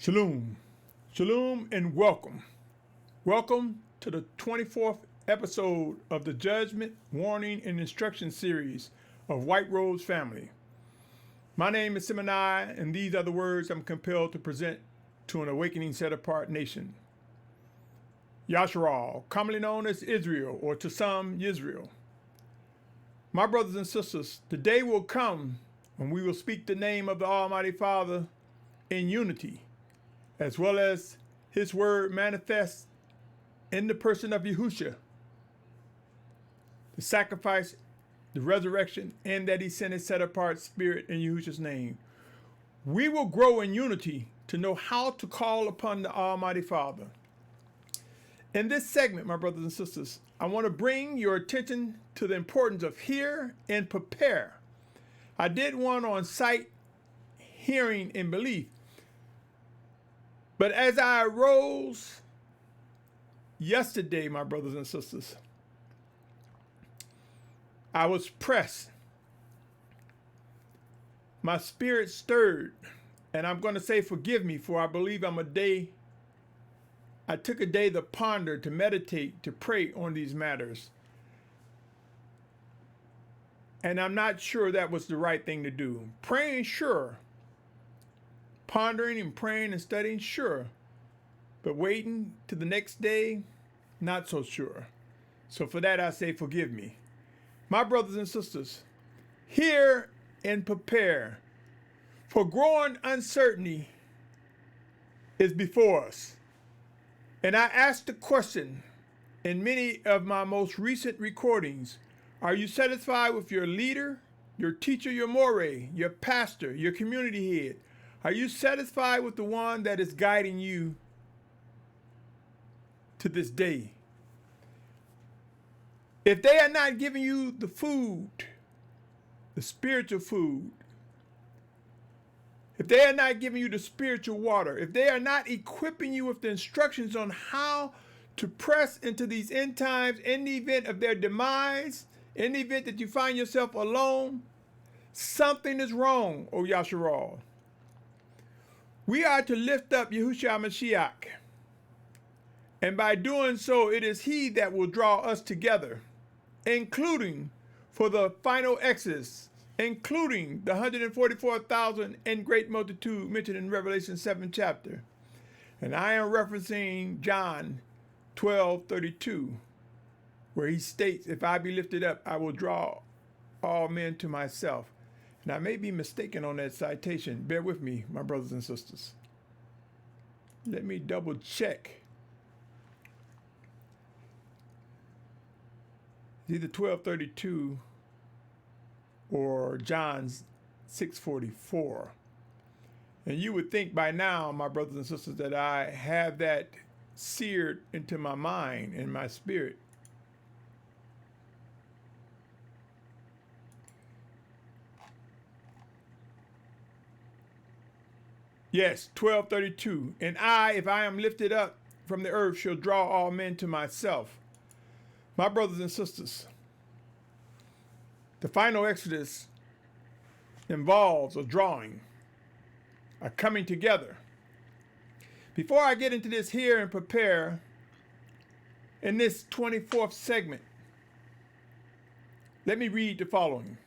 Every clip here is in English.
Shalom, shalom, and welcome. Welcome to the 24th episode of the Judgment, Warning, and Instruction series of White Rose Family. My name is Symmanayah, and these are the words I'm compelled to present to an awakening set-apart nation. Yashar'al, commonly known as Israel, or to some, Yisrael. My brothers and sisters, the day will come when we will speak the name of the Almighty Father in unity, as well as his word manifests in the person of Yahusha, the sacrifice, the resurrection, and that he sent his set-apart spirit in Yahusha's name. We will grow in unity to know how to call upon the Almighty Father. In this segment, my brothers and sisters, I want to bring your attention to the importance of hear and prepare. I did one on sight, hearing, and belief. But as I arose yesterday, my brothers and sisters, I was pressed. My spirit stirred, and I'm going to say forgive me, for I believe I took a day to ponder, to meditate, to pray on these matters. And I'm not sure that was the right thing to do. Praying, sure. Pondering and praying and studying, sure. But waiting to the next day, not so sure. So for that I say forgive me. My brothers and sisters, hear and prepare, for growing uncertainty is before us. And I asked the question in many of my most recent recordings, are you satisfied with your leader, your teacher, your moray, your pastor, your community head? Are you satisfied with the one that is guiding you to this day? If they are not giving you the food, the spiritual food, if they are not giving you the spiritual water, if they are not equipping you with the instructions on how to press into these end times in the event of their demise, in the event that you find yourself alone, something is wrong, O Yashar'al. We are to lift up Yahusha Mashyach, and by doing so, it is he that will draw us together, including for the final exodus, including the 144,000 in great multitude mentioned in Revelation 7 chapter. And I am referencing John 12:32, where he states, if I be lifted up, I will draw all men to myself. And I may be mistaken on that citation. Bear with me, my brothers and sisters. Let me double check. It's either 12:32 or John's 6:44. And you would think by now, my brothers and sisters, that I have that seared into my mind and my spirit. Yes, 12:32. And I, if I am lifted up from the earth, shall draw all men to myself. My brothers and sisters, the final exodus involves a drawing, a coming together. Before I get into this hear and prepare, in this 24th segment, let me read the following.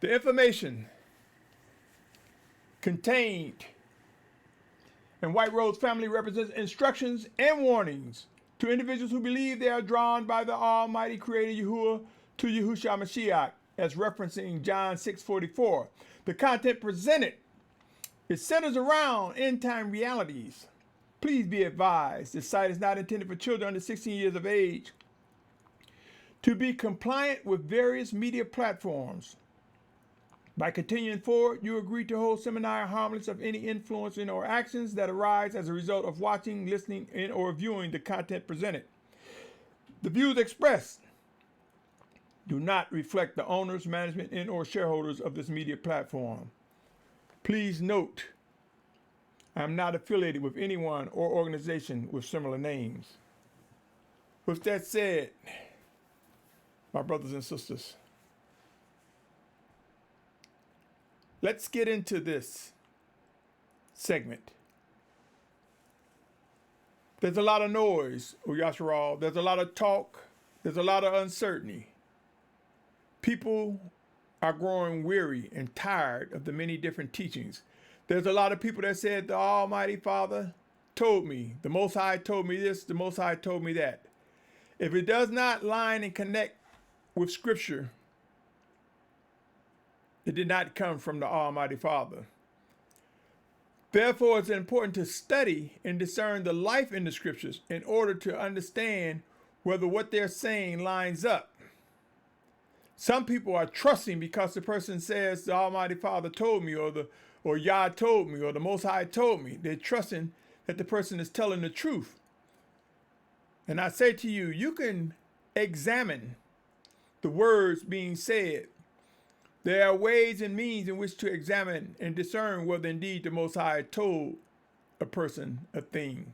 The information contained in White Rose Family represents instructions and warnings to individuals who believe they are drawn by the Almighty Creator Yahuah to Yahusha Mashyach, as referencing John 6:44. The content presented, it centers around end-time realities. Please be advised, this site is not intended for children under 16 years of age. To be compliant with various media platforms. By continuing forward, you agree to hold Symmanayah harmless of any influencing or actions that arise as a result of watching, listening, and or viewing the content presented. The views expressed do not reflect the owners, management, and or shareholders of this media platform. Please note, I am not affiliated with anyone or organization with similar names. With that said, my brothers and sisters, let's get into this segment. There's a lot of noise, Yashar'al. There's a lot of talk. There's a lot of uncertainty. People are growing weary and tired of the many different teachings. There's a lot of people that said the Almighty Father told me, the Most High told me this, the Most High told me that. If it does not line and connect with Scripture, it did not come from the Almighty Father. Therefore, it's important to study and discern the life in the Scriptures in order to understand whether what they're saying lines up. Some people are trusting because the person says the Almighty Father told me, or Yah told me, or the Most High told me. They're trusting that the person is telling the truth. And I say to you, you can examine the words being said. There are ways and means in which to examine and discern whether indeed the Most High told a person a thing.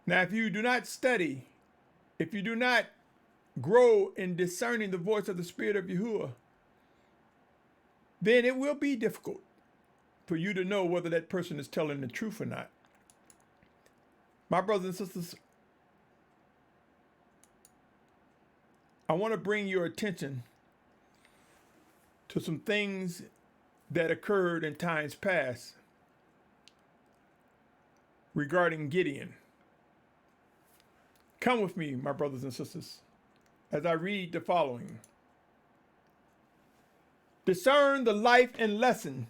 Now, if you do not study, if you do not grow in discerning the voice of the Spirit of Yahuah, then it will be difficult for you to know whether that person is telling the truth or not. My brothers and sisters, I want to bring your attention to some things that occurred in times past regarding Gideon. Come with me, my brothers and sisters, as I read the following. Discern the life and lesson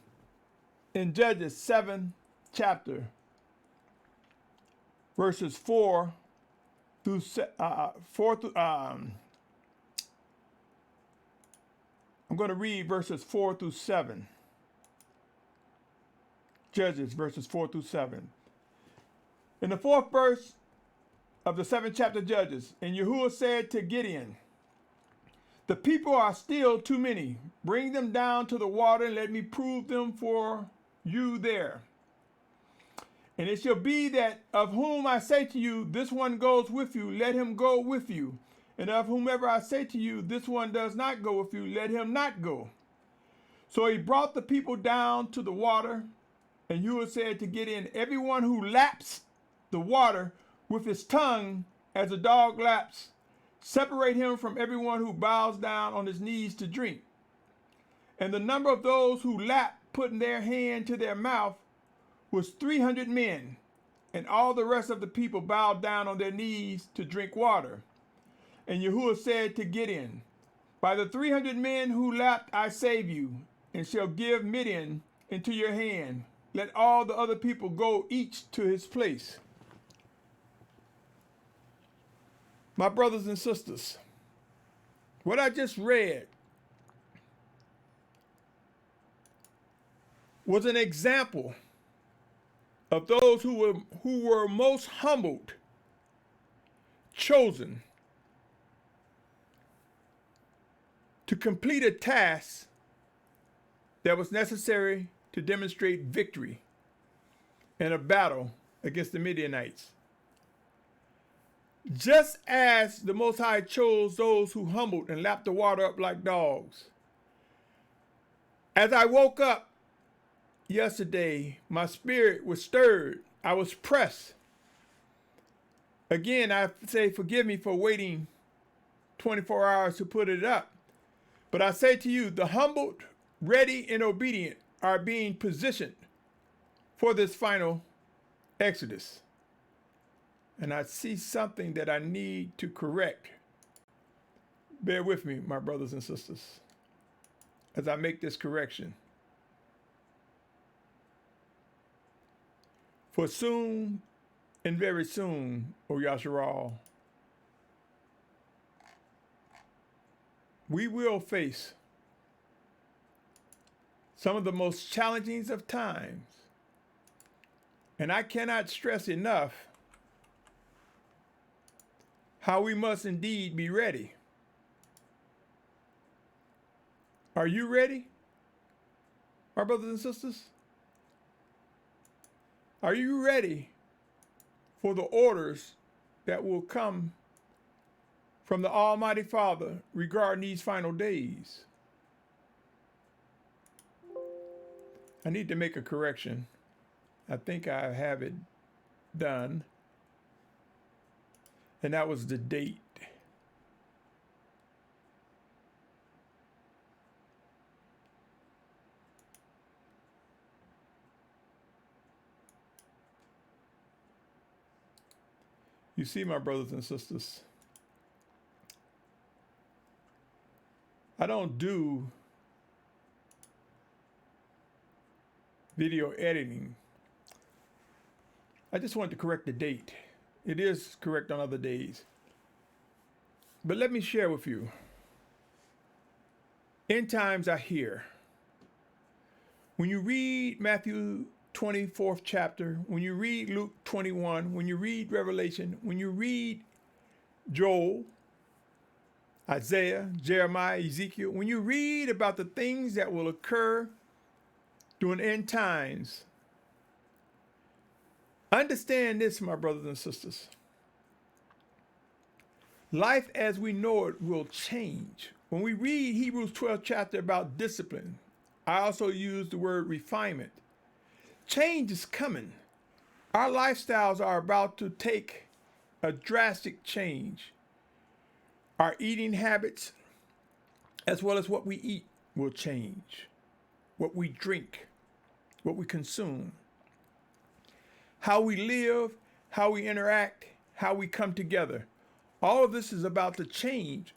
in Judges 7th chapter, verses 4 through 4 through I'm going to read verses 4 through 7. Judges, verses 4 through 7. In the 4th verse of the 7th chapter Judges, and Yahuwah said to Gideon, the people are still too many. Bring them down to the water and let me prove them for you there. And it shall be that of whom I say to you, this one goes with you, let him go with you. And of whomever I say to you, this one does not go with you, let him not go. So he brought the people down to the water, and Yahuwah said to Gideon, everyone who laps the water with his tongue as a dog laps, separate him from everyone who bows down on his knees to drink. And the number of those who lapped, putting their hand to their mouth, was 300 men, and all the rest of the people bowed down on their knees to drink water. And Yahuwah said to Gideon, by the 300 men who lapped I save you, and shall give Midian into your hand. Let all the other people go each to his place. My brothers and sisters, what I just read was an example of those who were most humbled, chosen to complete a task that was necessary to demonstrate victory in a battle against the Midianites. Just as the Most High chose those who humbled and lapped the water up like dogs. As I woke up yesterday, my spirit was stirred. I was pressed. Again, I say forgive me for waiting 24 hours to put it up. But I say to you, the humbled, ready, and obedient are being positioned for this final exodus. And I see something that I need to correct. Bear with me, my brothers and sisters, as I make this correction. For soon and very soon, O Yashar'al, we will face some of the most challenging of times. And I cannot stress enough how we must indeed be ready. Are you ready, my brothers and sisters? Are you ready for the orders that will come from the Almighty Father regarding these final days? I need to make a correction. I think I have it done. And that was the date. You see, my brothers and sisters, I don't do video editing. I just wanted to correct the date. It is correct on other days. But let me share with you. End times are here. When you read Matthew 24th chapter, when you read Luke 21, when you read Revelation, when you read Joel, Isaiah, Jeremiah, Ezekiel, when you read about the things that will occur during end times, understand this, my brothers and sisters. Life as we know it will change. When we read Hebrews 12th chapter about discipline, I also use the word refinement. Change is coming. Our lifestyles are about to take a drastic change. Our eating habits, as well as what we eat, will change. What we drink, what we consume, how we live, how we interact, how we come together. All of this is about to change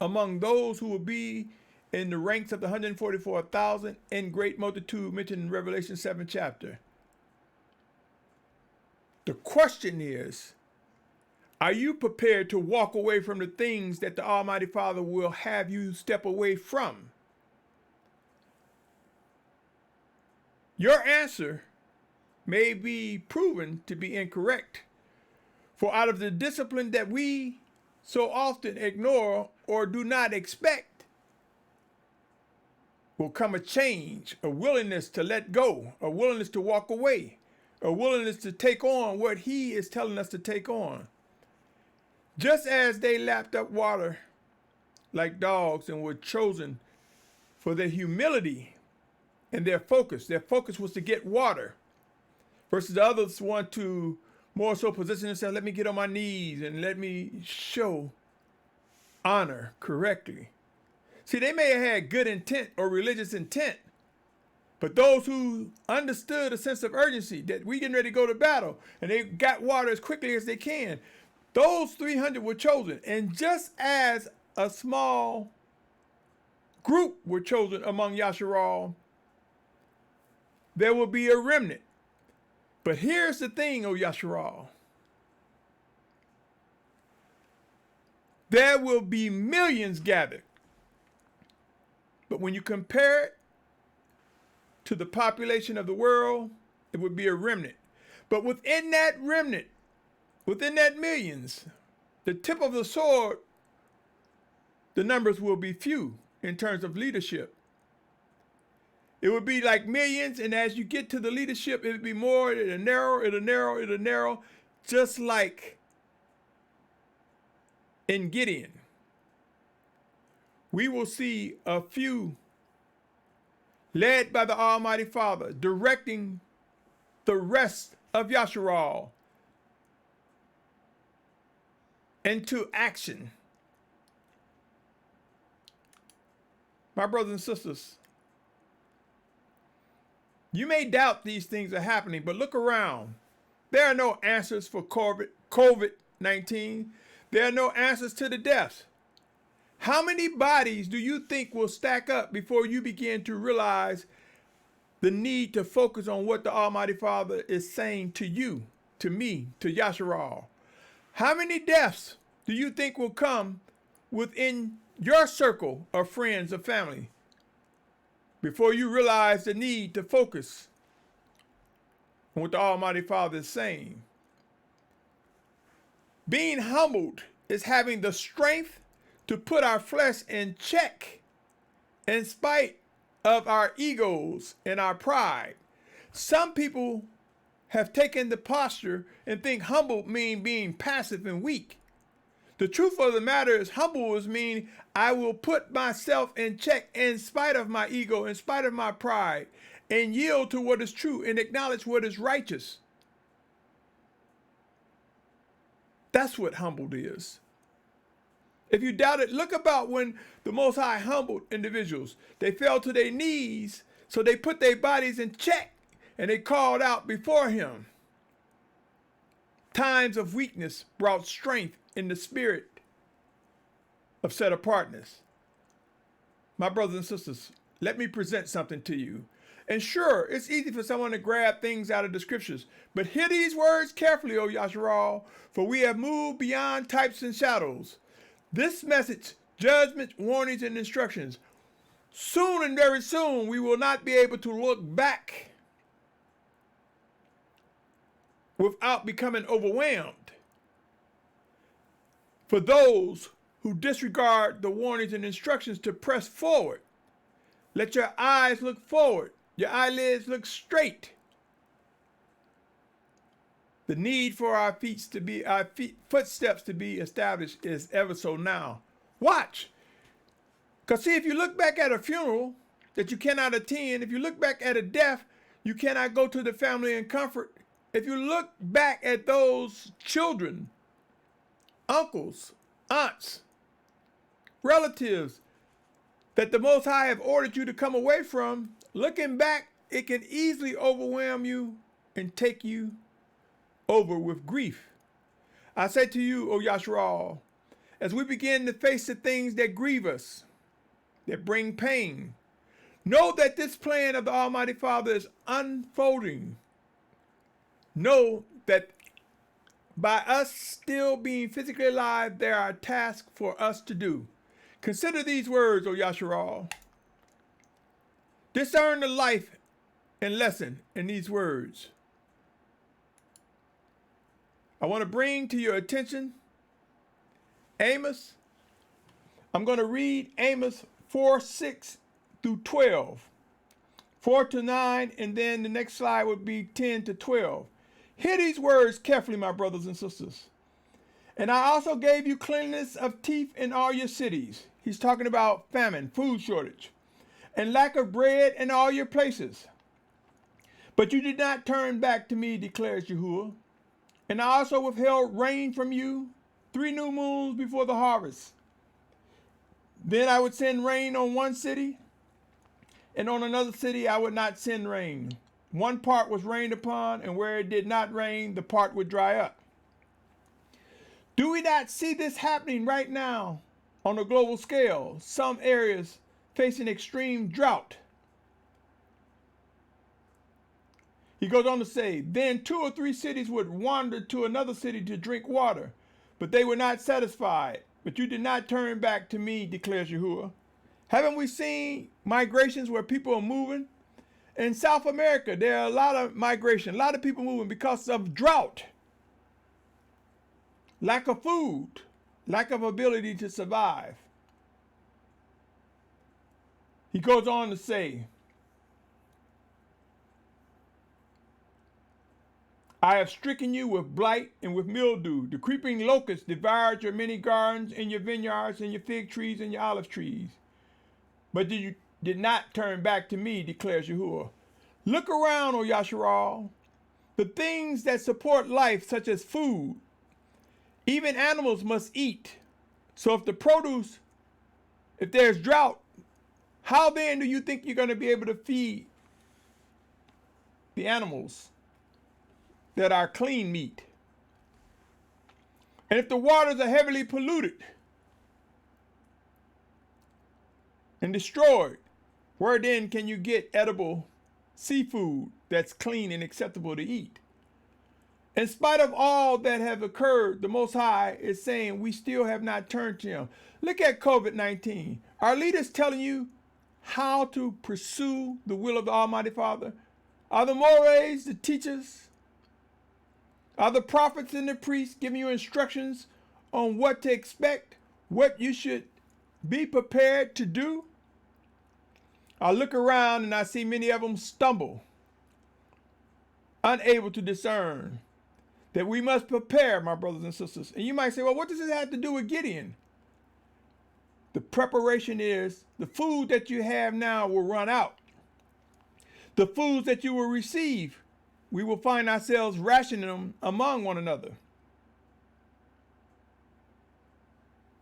among those who will be in the ranks of the 144,000 in great multitude mentioned in Revelation 7 chapter. The question is, are you prepared to walk away from the things that the Almighty Father will have you step away from? Your answer may be proven to be incorrect, for out of the discipline that we so often ignore or do not expect will come a change, a willingness to let go, a willingness to walk away, a willingness to take on what He is telling us to take on. Just as they lapped up water like dogs and were chosen for their humility and their focus was to get water, versus the others want to more so position themselves, let me get on my knees and let me show honor correctly. See, they may have had good intent or religious intent, but those who understood a sense of urgency that we getting ready to go to battle and they got water as quickly as they can, those 300 were chosen. And just as a small group were chosen among Yashar'al, there will be a remnant. But here's the thing, O Yashar'al. There will be millions gathered. But when you compare it to the population of the world, it would be a remnant. But within that remnant, within that millions, the tip of the sword, the numbers will be few in terms of leadership. It would be like millions, and as you get to the leadership, it would be more, it'll narrow, just like in Gideon. We will see a few led by the Almighty Father, directing the rest of Yashar'al into action. My brothers and sisters, you may doubt these things are happening, but look around. There are no answers for COVID-19. There are no answers to the deaths. How many bodies do you think will stack up before you begin to realize the need to focus on what the Almighty Father is saying to you, to me, to Yashar'al? How many deaths do you think will come within your circle of friends or family before you realize the need to focus on what the Almighty Father is saying? Being humbled is having the strength to put our flesh in check in spite of our egos and our pride. Some people have taken the posture and think humble mean being passive and weak. The truth of the matter is humble is mean I will put myself in check in spite of my ego, in spite of my pride, and yield to what is true and acknowledge what is righteous. That's what humbled is. If you doubt it, look about when the Most High humbled individuals. They fell to their knees, so they put their bodies in check, and they called out before him. Times of weakness brought strength in the spirit of set apartness. My brothers and sisters, let me present something to you. And sure, it's easy for someone to grab things out of the scriptures, but hear these words carefully, O Yashar'al, for we have moved beyond types and shadows. This message, judgment, warnings, and instructions. Soon and very soon, we will not be able to look back without becoming overwhelmed. For those who disregard the warnings and instructions to press forward, let your eyes look forward, your eyelids look straight. The need for our footsteps to be established is ever so now. Watch. Because see, if you look back at a funeral that you cannot attend, if you look back at a death, you cannot go to the family in comfort. If you look back at those children, uncles, aunts, relatives that the Most High have ordered you to come away from, looking back, it can easily overwhelm you and take you over with grief. I say to you, O Yashar'al, as we begin to face the things that grieve us, that bring pain, know that this plan of the Almighty Father is unfolding. Know that by us still being physically alive, there are tasks for us to do. Consider these words, O Yashar'al. Discern the life and lesson in these words. I want to bring to your attention Amos. I'm going to read Amos 4:6 through 12, 4 to 9, and then the next slide would be 10 to 12. Hear these words carefully, my brothers and sisters. And I also gave you cleanliness of teeth in all your cities. He's talking about famine, food shortage, and lack of bread in all your places. But you did not turn back to me, declares Yahuah. And I also withheld rain from you 3 new moons before the harvest. Then I would send rain on one city, and on another city I would not send rain. One part was rained upon, and where it did not rain, the part would dry up. Do we not see this happening right now on a global scale? Some areas facing extreme drought. He goes on to say, then 2 or 3 cities would wander to another city to drink water, but they were not satisfied. But you did not turn back to me, declares Yahuah. Haven't we seen migrations where people are moving? In South America, there are a lot of migration, a lot of people moving because of drought, lack of food, lack of ability to survive. He goes on to say, I have stricken you with blight and with mildew. The creeping locust devoured your many gardens and your vineyards and your fig trees and your olive trees. But you did not turn back to me, declares Yahuah. Look around, O Yashar'al. The things that support life, such as food, even animals must eat. So if there's drought, how then do you think you're going to be able to feed the animals that are clean meat? And if the waters are heavily polluted and destroyed, where then can you get edible seafood that's clean and acceptable to eat? In spite of all that have occurred, the Most High is saying we still have not turned to him. Look at COVID-19. Are leaders telling you how to pursue the will of the Almighty Father? Are the mores, the teachers, are the prophets and the priests giving you instructions on what to expect, what you should be prepared to do? I look around and I see many of them stumble, unable to discern that we must prepare, my brothers and sisters. And you might say, well, what does this have to do with Gideon? The preparation is the food that you have now will run out. The foods that you will receive, we will find ourselves rationing them among one another.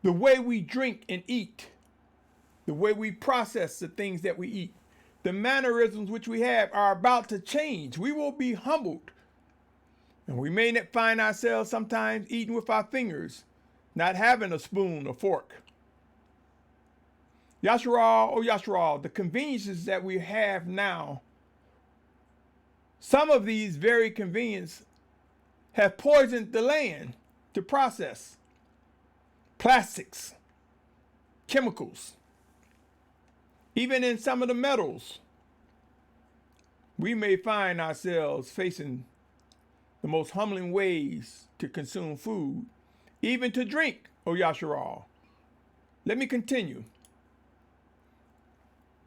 The way we drink and eat, the way we process the things that we eat, the mannerisms which we have are about to change. We will be humbled. And we may find ourselves sometimes eating with our fingers, not having a spoon or fork. Yashar'al, oh Yashar'al, the conveniences that we have now, some of these very conveniences have poisoned the land to process. Plastics, chemicals, even in some of the metals, we may find ourselves facing the most humbling ways to consume food, even to drink, O Yashar'al. Let me continue.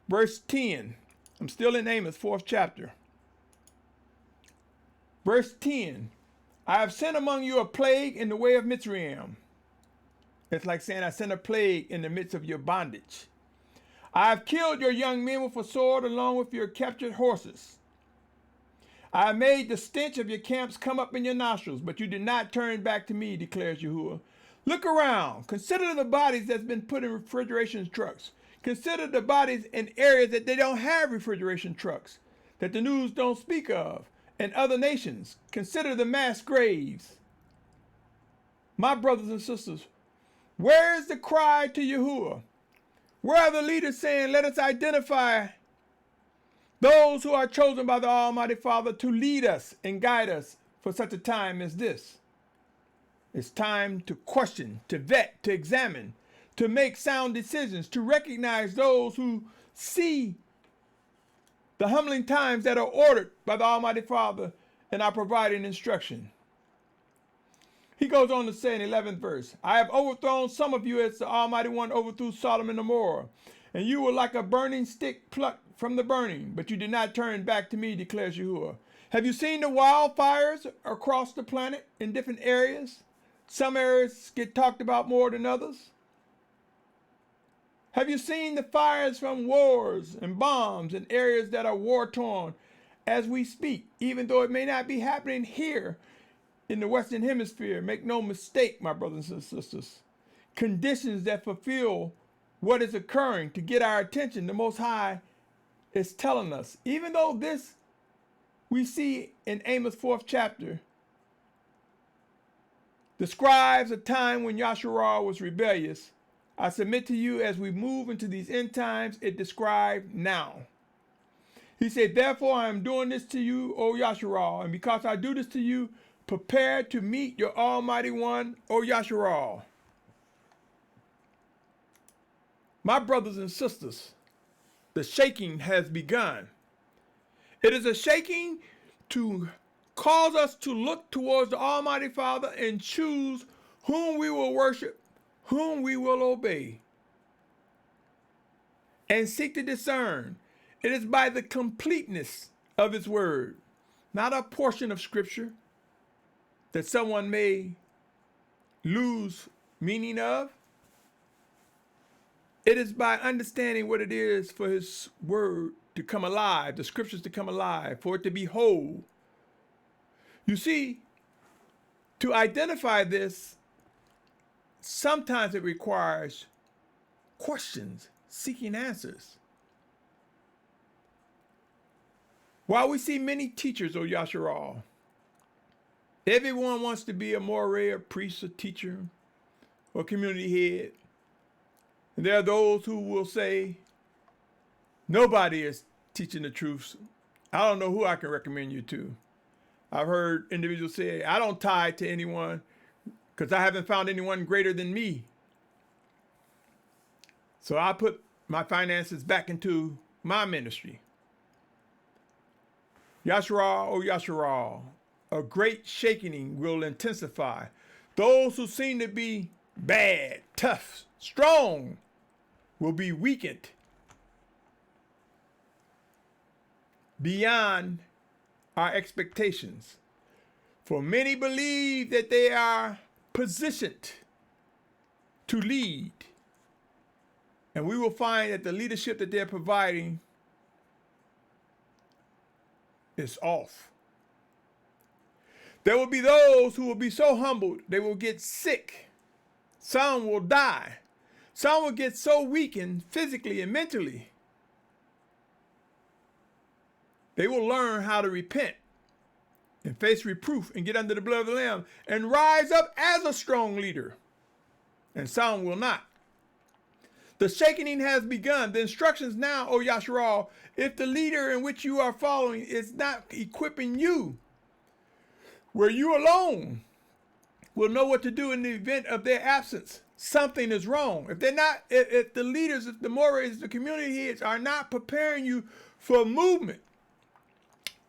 Verse 10. I'm still in Amos, 4th chapter. Verse 10. I have sent among you a plague in the way of Mitzrayim. It's like saying I sent a plague in the midst of your bondage. I have killed your young men with a sword along with your captured horses. I have made the stench of your camps come up in your nostrils, but you did not turn back to me, declares Yahuah. Look around. Consider the bodies that's been put in refrigeration trucks. Consider the bodies in areas that they don't have refrigeration trucks, that the news don't speak of, and other nations. Consider the mass graves. My brothers and sisters, where is the cry to Yahuah? Where are the leaders saying, let us identify those who are chosen by the Almighty Father to lead us and guide us for such a time as this? It's time to question, to vet, to examine, to make sound decisions, to recognize those who see the humbling times that are ordered by the Almighty Father and are providing instruction. He goes on to say in 11th verse, I have overthrown some of you as the Almighty One overthrew Sodom and Gomorrah, and you were like a burning stick plucked from the burning, but you did not turn back to me, declares Yahuah. Have you seen the wildfires across the planet in different areas? Some areas get talked about more than others. Have you seen the fires from wars and bombs in areas that are war-torn as we speak, even though it may not be happening here in the Western Hemisphere? Make no mistake, my brothers and sisters. Conditions that fulfill what is occurring to get our attention, the Most High is telling us. Even though this we see in Amos 4th chapter describes a time when Yashar'al was rebellious, I submit to you as we move into these end times, it described now. He said, therefore I am doing this to you, O Yashar'al, and because I do this to you, prepare to meet your Almighty One, O Yashar'al. My brothers and sisters, the shaking has begun. It is a shaking to cause us to look towards the Almighty Father and choose whom we will worship, whom we will obey, and seek to discern. It is by the completeness of His word, not a portion of Scripture that someone may lose meaning of. It is by understanding what it is for His word to come alive, the Scriptures to come alive, for it to be whole. You see, to identify this, sometimes it requires questions, seeking answers. While we see many teachers, O Yashar'al, everyone wants to be a moray, a priest, a teacher, or community head. And there are those who will say, nobody is teaching the truth. I don't know who I can recommend you to. I've heard individuals say, I don't tithe to anyone because I haven't found anyone greater than me. So I put my finances back into my ministry. Yashar'al, oh Yashar'al, a great shaking will intensify. Those who seem to be bad, tough, strong will be weakened beyond our expectations. For many believe that they are positioned to lead. And we will find that the leadership that they're providing is off. There will be those who will be so humbled they will get sick. Some will die. Some will get so weakened physically and mentally. They will learn how to repent and face reproof and get under the blood of the Lamb and rise up as a strong leader. And some will not. The shaking has begun. The instructions now, O Yashar'al, if the leader in which you are following is not equipping you, where you alone will know what to do in the event of their absence, something is wrong. If they're not, if the leaders, if the mores, the community heads are not preparing you for movement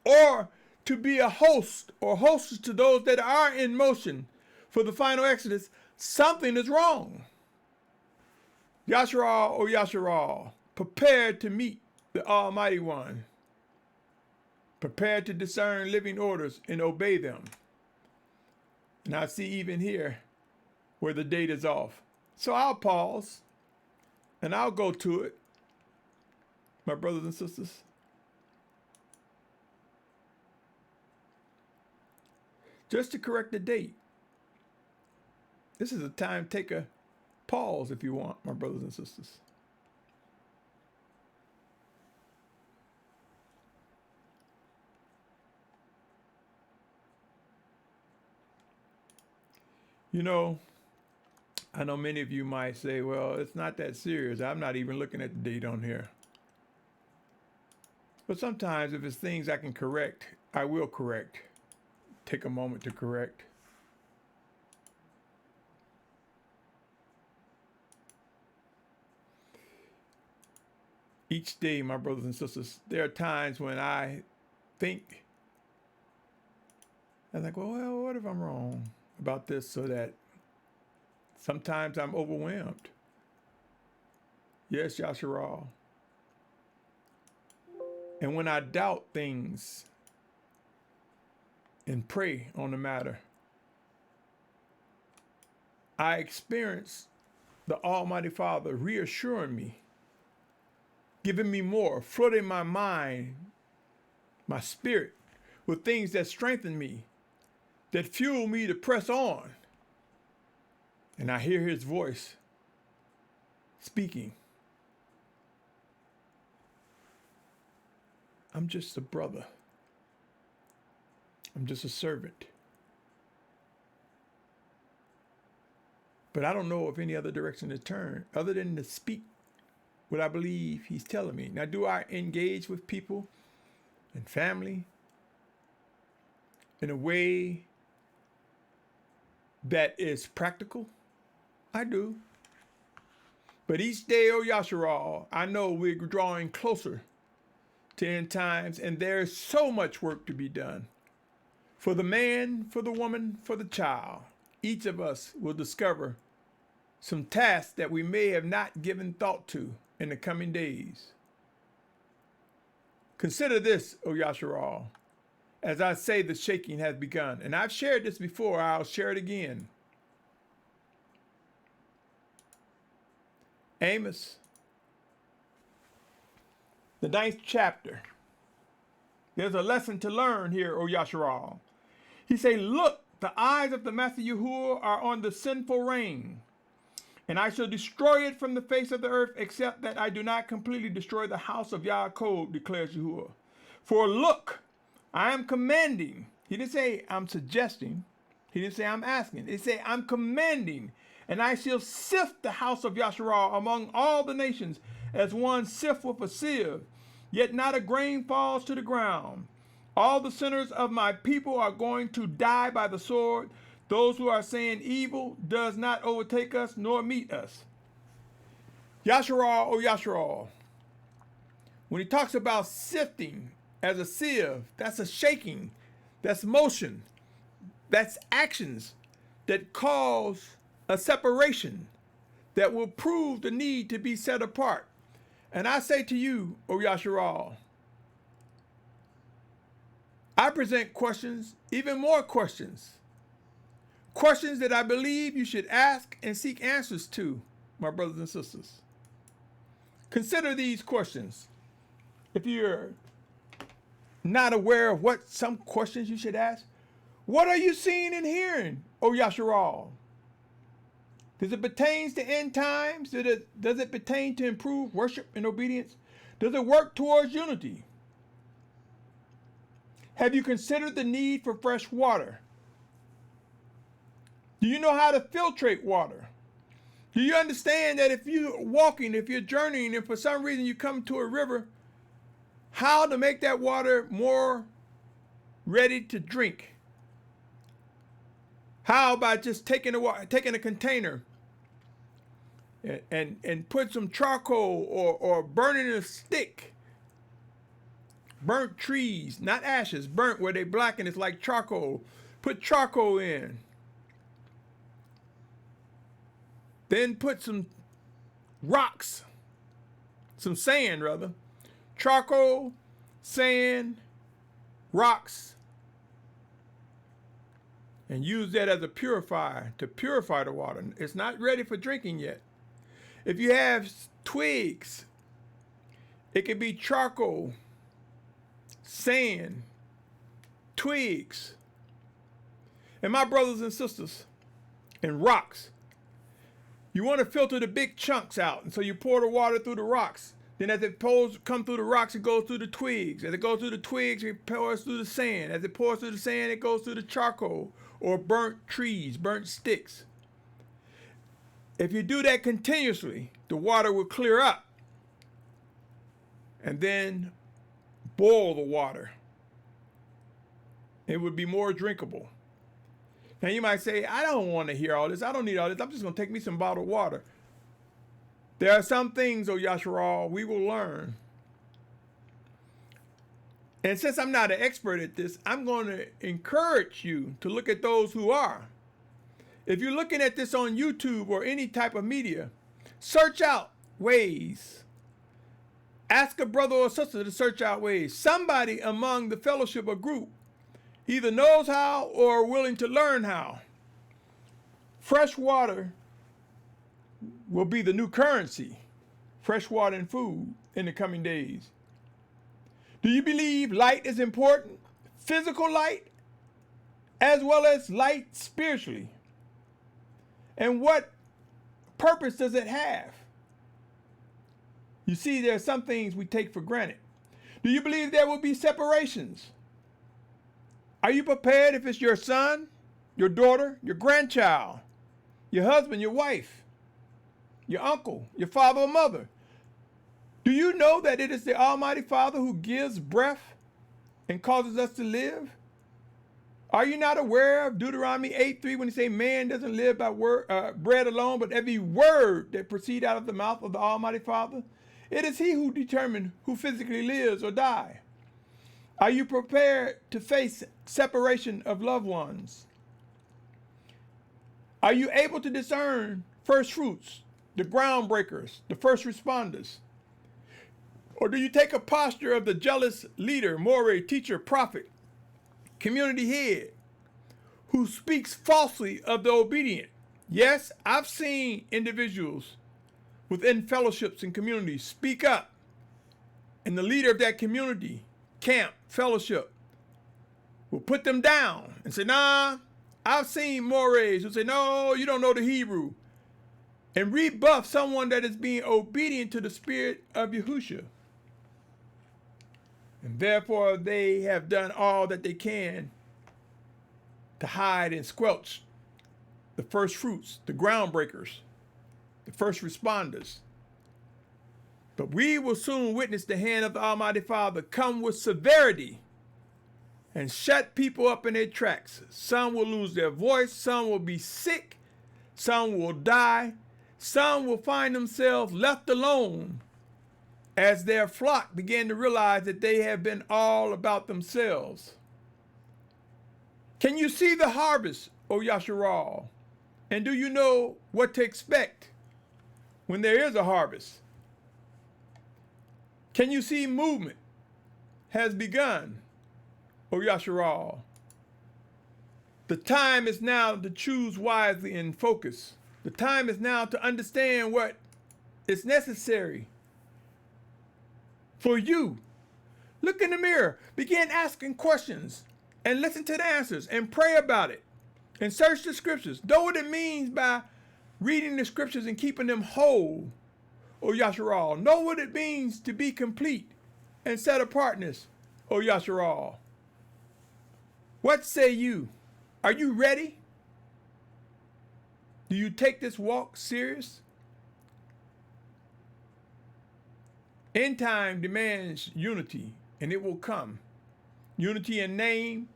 or to be a host or hostess to those that are in motion for the final exodus, something is wrong. Yashar'al, O Yashar'al, prepared to meet the Almighty One, prepared to discern living orders and obey them. And I see even here where the date is off. So I'll pause and I'll go to it, my brothers and sisters. Just to correct the date. This is a time to take a pause if you want, my brothers and sisters. You know, I know many of you might say, well, it's not that serious. I'm not even looking at the date on here. But sometimes if it's things I can correct, I will correct. Take a moment to correct. Each day, my brothers and sisters, there are times when I think, I'm like, well, what if I'm wrong about this, so that sometimes I'm overwhelmed. Yes, Yashar'al. And when I doubt things and pray on the matter, I experience the Almighty Father reassuring me, giving me more, flooding my mind, my spirit with things that strengthen me, that fuel me to press on. And I hear his voice speaking. I'm just a brother. I'm just a servant. But I don't know of any other direction to turn other than to speak what I believe he's telling me. Now, do I engage with people and family in a way that is practical? I do. But each day, O Yashar'al, I know we're drawing closer to end times, and there's so much work to be done. For the man, for the woman, for the child, each of us will discover some tasks that we may have not given thought to in the coming days. Consider this, O Yashar'al, as I say the shaking has begun. And I've shared this before, I'll share it again. Amos, the 9th chapter. There's a lesson to learn here, O Yashar'al. He say, look, the eyes of the Master Yahuah are on the sinful reign, and I shall destroy it from the face of the earth, except that I do not completely destroy the house of Yaakov, declares Yahuah. For look, I am commanding. He didn't say I'm suggesting. He didn't say I'm asking. He said I'm commanding, and I shall sift the house of Yashar'al among all the nations as one sift with a sieve, yet not a grain falls to the ground. All the sinners of my people are going to die by the sword. Those who are saying evil does not overtake us nor meet us. Yashar'al, O Yashar'al. When he talks about sifting as a sieve, that's a shaking, that's motion, that's actions that cause a separation that will prove the need to be set apart. And I say to you, O Yashar'al, I present questions, even more questions. Questions that I believe you should ask and seek answers to, my brothers and sisters. Consider these questions. If you're not aware of what some questions you should ask? What are you seeing and hearing, O Yashar'al? Does it pertain to end times? Does it pertain to improve worship and obedience? Does it work towards unity? Have you considered the need for fresh water? Do you know how to filtrate water? Do you understand that if you're walking, if you're journeying, and for some reason you come to a river, how to make that water more ready to drink? How about just taking a container and put some charcoal or burning a stick? Burnt trees, not ashes, burnt where they blacken, it's like charcoal. Put charcoal in. Then put some rocks, some sand rather. Charcoal, sand, rocks, and use that as a purifier to purify the water. It's not ready for drinking yet. If you have twigs, it could be charcoal, sand, twigs, and my brothers and sisters, and rocks. You want to filter the big chunks out, and so you pour the water through the rocks. Then as it comes through the rocks, it goes through the twigs. As it goes through the twigs, it pours through the sand. As it pours through the sand, it goes through the charcoal or burnt trees, burnt sticks. If you do that continuously, the water will clear up. And then boil the water. It would be more drinkable. Now you might say, I don't want to hear all this. I don't need all this. I'm just going to take me some bottled water. There are some things, O Yashar'al, we will learn. And since I'm not an expert at this, I'm going to encourage you to look at those who are. If you're looking at this on YouTube or any type of media, search out ways. Ask a brother or sister to search out ways. Somebody among the fellowship or group either knows how or are willing to learn how. Fresh water will be the new currency, fresh water and food in the coming days. Do you believe light is important? Physical light as well as light spiritually? And what purpose does it have? You see, there are some things we take for granted. Do you believe there will be separations? Are you prepared if it's your son, your daughter, your grandchild, your husband, your wife, your uncle, your father or mother? Do you know that it is the Almighty Father who gives breath and causes us to live? Are you not aware of Deuteronomy 8:3 when he say man doesn't live by bread alone, but every word that proceeds out of the mouth of the Almighty Father? It is he who determines who physically lives or dies. Are you prepared to face separation of loved ones? Are you able to discern first fruits, the groundbreakers, the first responders? Or do you take a posture of the jealous leader, moray, teacher, prophet, community head, who speaks falsely of the obedient? Yes, I've seen individuals within fellowships and communities speak up, and the leader of that community, camp, fellowship, will put them down and say, nah. I've seen morays who say, no, you don't know the Hebrew, and rebuff someone that is being obedient to the Spirit of Yahusha. And therefore, they have done all that they can to hide and squelch the first fruits, the groundbreakers, the first responders. But we will soon witness the hand of the Almighty Father come with severity and shut people up in their tracks. Some will lose their voice, some will be sick, some will die, some will find themselves left alone as their flock begin to realize that they have been all about themselves. Can you see the harvest, O Yashar'al? And do you know what to expect when there is a harvest? Can you see movement has begun, O Yashar'al? The time is now to choose wisely and focus. The time is now to understand what is necessary for you Look in the mirror. Begin asking questions and listen to the answers and pray about it and search the scriptures. Know what it means by reading the scriptures and keeping them whole, O Yashar'al. Know what it means to be complete and set apartness, O Yashar'al. What say you? Are you ready? Do you take this walk serious? End time demands unity, and it will come. Unity in name,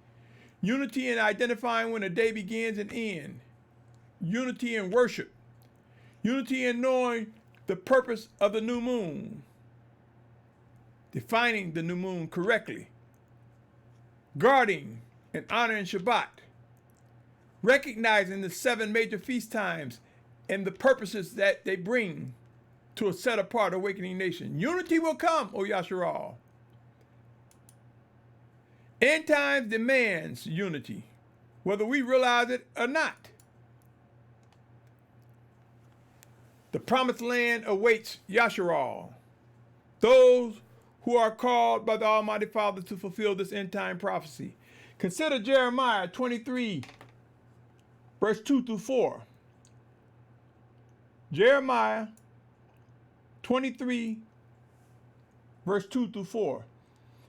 unity in identifying when a day begins and ends, unity in worship, unity in knowing the purpose of the new moon, defining the new moon correctly, guarding and honoring Shabbat, recognizing the 7 major feast times and the purposes that they bring to a set-apart awakening nation. Unity will come, O Yashar'al. End times demands unity, whether we realize it or not. The promised land awaits Yashar'al, those who are called by the Almighty Father to fulfill this end-time prophecy. Consider Jeremiah 23, verse 2 through 4. Jeremiah 23, verse 2 through 4.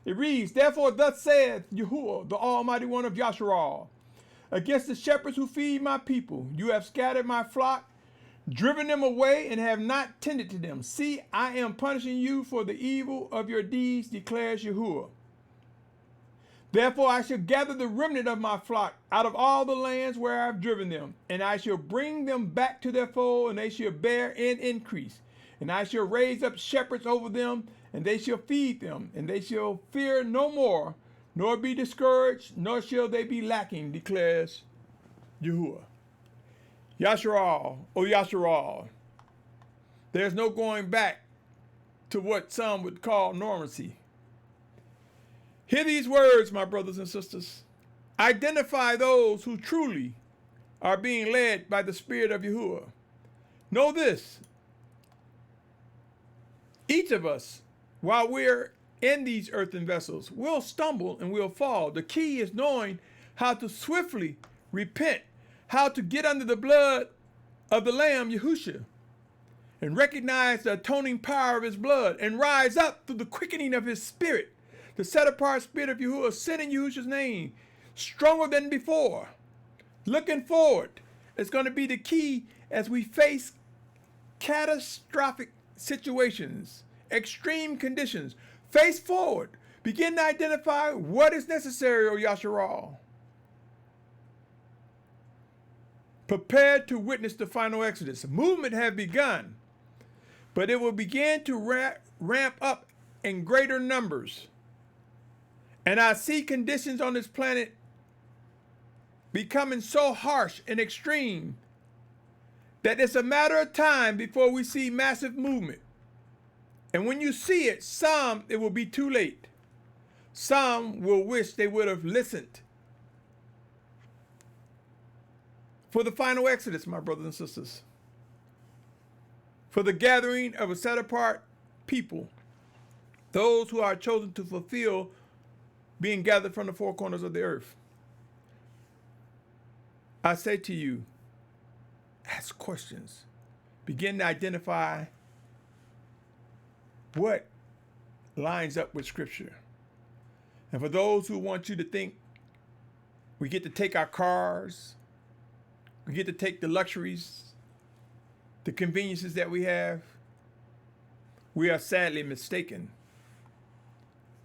It reads, Therefore thus saith Yahuah, the Almighty One of Yashar'al, against the shepherds who feed my people, you have scattered my flock, driven them away, and have not tended to them. See, I am punishing you for the evil of your deeds, declares Yahuah. Therefore I shall gather the remnant of my flock out of all the lands where I have driven them, and I shall bring them back to their fold, and they shall bear and increase. And I shall raise up shepherds over them, and they shall feed them, and they shall fear no more, nor be discouraged, nor shall they be lacking, declares Yahuah. Yashar'al, O Yashar'al, there's no going back to what some would call normalcy. Hear these words, my brothers and sisters. Identify those who truly are being led by the Spirit of Yahuah. Know this. Each of us, while we're in these earthen vessels, will stumble and will fall. The key is knowing how to swiftly repent, how to get under the blood of the Lamb, Yahusha, and recognize the atoning power of his blood and rise up through the quickening of his spirit. The set-apart Spirit of Yahuah sent in Yahusha's name, stronger than before. Looking forward, it's going to be the key as we face catastrophic situations, extreme conditions. Face forward. Begin to identify what is necessary, O Yashar'al. Prepare to witness the final exodus. Movement has begun, but it will begin to ramp up in greater numbers. And I see conditions on this planet becoming so harsh and extreme that it's a matter of time before we see massive movement. And when you see it, some, it will be too late. Some will wish they would have listened. For the final exodus, my brothers and sisters. For the gathering of a set-apart people, those who are chosen to fulfill being gathered from the four corners of the earth. I say to you, ask questions. Begin to identify what lines up with Scripture. And for those who want you to think we get to take our cars, we get to take the luxuries, the conveniences that we have, we are sadly mistaken.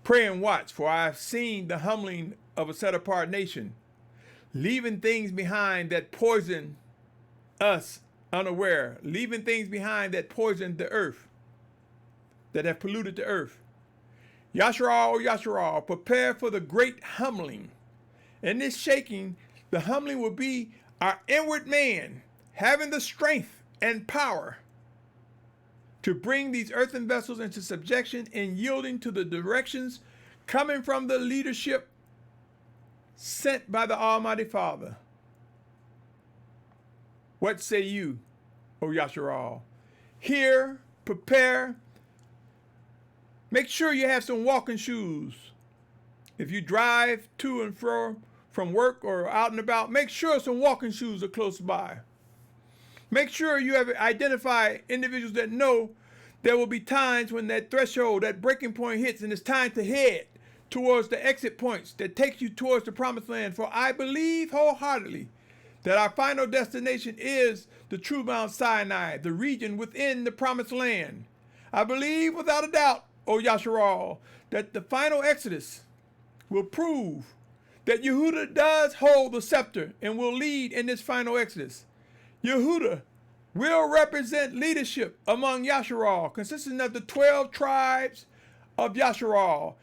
Pray and watch, for I have seen the humbling of a set-apart nation, leaving things behind that poison us unaware, leaving things behind that poison the earth, that have polluted the earth. Yashar'al, Yashar'al, prepare for the great humbling. In this shaking, the humbling will be our inward man, having the strength and power to bring these earthen vessels into subjection and yielding to the directions coming from the leadership sent by the Almighty Father. What say you, O Yashar'al? Hear, prepare, Make sure you have some walking shoes. If you drive to and from work or out and about, make sure some walking shoes are close by. Make sure you have identified individuals that know there will be times when that threshold, that breaking point hits, and it's time to head towards the exit points that take you towards the promised land. For I believe wholeheartedly that our final destination is the true Mount Sinai, the region within the promised land. I believe without a doubt, O Yashar'al, that the final exodus will prove that Yahudah does hold the scepter and will lead in this final exodus. Yahudah will represent leadership among Yashar'al, consisting of the 12 tribes of Yashar'al.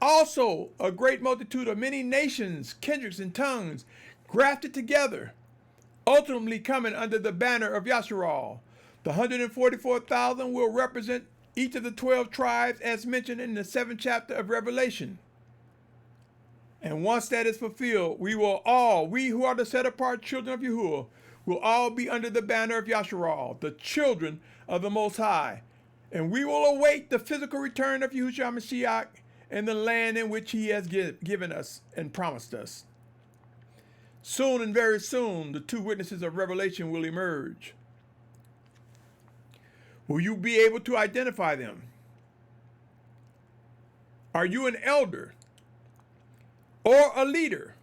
Also, a great multitude of many nations, kindreds, and tongues grafted together, ultimately coming under the banner of Yashar'al. The 144,000 will represent each of the 12 tribes as mentioned in the 7th chapter of Revelation. And once that is fulfilled, we who are the set apart children of Yahuah, will all be under the banner of Yashar'al, the children of the Most High. And we will await the physical return of Yahusha Mashyach in the land in which he has given us and promised us. Soon and very soon, the two witnesses of Revelation will emerge. Will you be able to identify them? Are you an elder or a leader,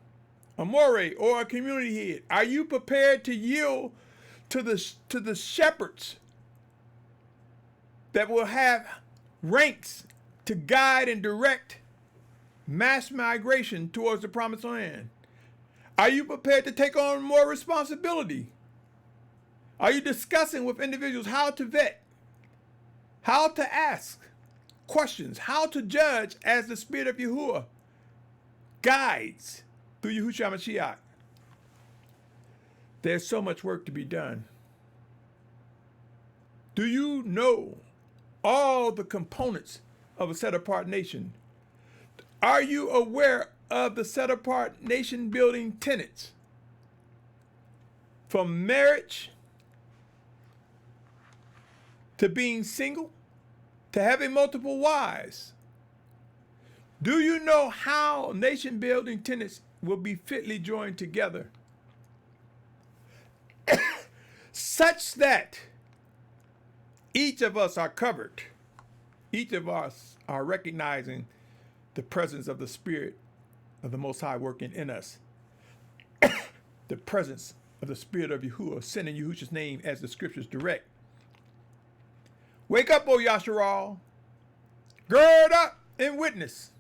a moray, or a community head? Are you prepared to yield to the shepherds that will have ranks to guide and direct mass migration towards the promised land? Are you prepared to take on more responsibility? Are you discussing with individuals how to vet, how to ask questions, how to judge as the Spirit of Yahuah guides through Yahusha Mashyach? There's so much work to be done. Do you know all the components of a set-apart nation? Are you aware of the set-apart nation-building tenets? From marriage to being single to having multiple wives. Do you know how nation-building tenets will be fitly joined together such that each of us are covered? Each of us are recognizing the presence of the Spirit of the Most High working in us. The presence of the Spirit of Yahuah, sent in Yahusha's name as the scriptures direct. Wake up, O Yashar'al. Gird up and witness.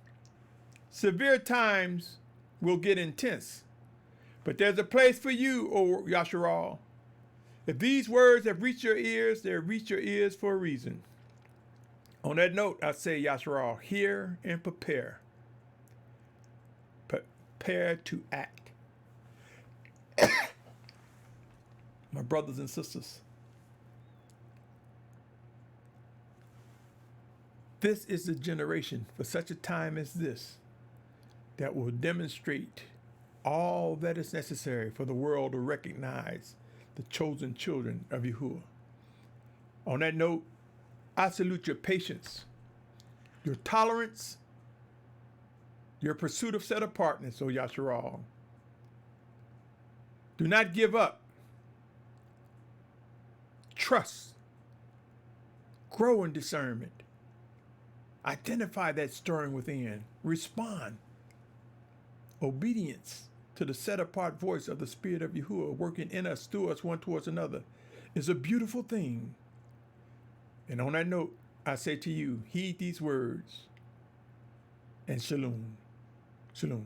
Severe times will get intense, but there's a place for you, O Yashar'al. If these words have reached your ears, they have reached your ears for a reason. On that note, I say, Yashar'al, hear and prepare. Prepare to act. My brothers and sisters, this is the generation for such a time as this that will demonstrate all that is necessary for the world to recognize the chosen children of Yahuah. On that note, I salute your patience, your tolerance, your pursuit of set apartness, O Yashar'al. Do not give up. Trust. Grow in discernment. Identify that stirring within. Respond. Obedience to the set-apart voice of the Spirit of Yahuah working in us, through us, one towards another, is a beautiful thing. And on that note, I say to you, heed these words, and Shalom. Shalom.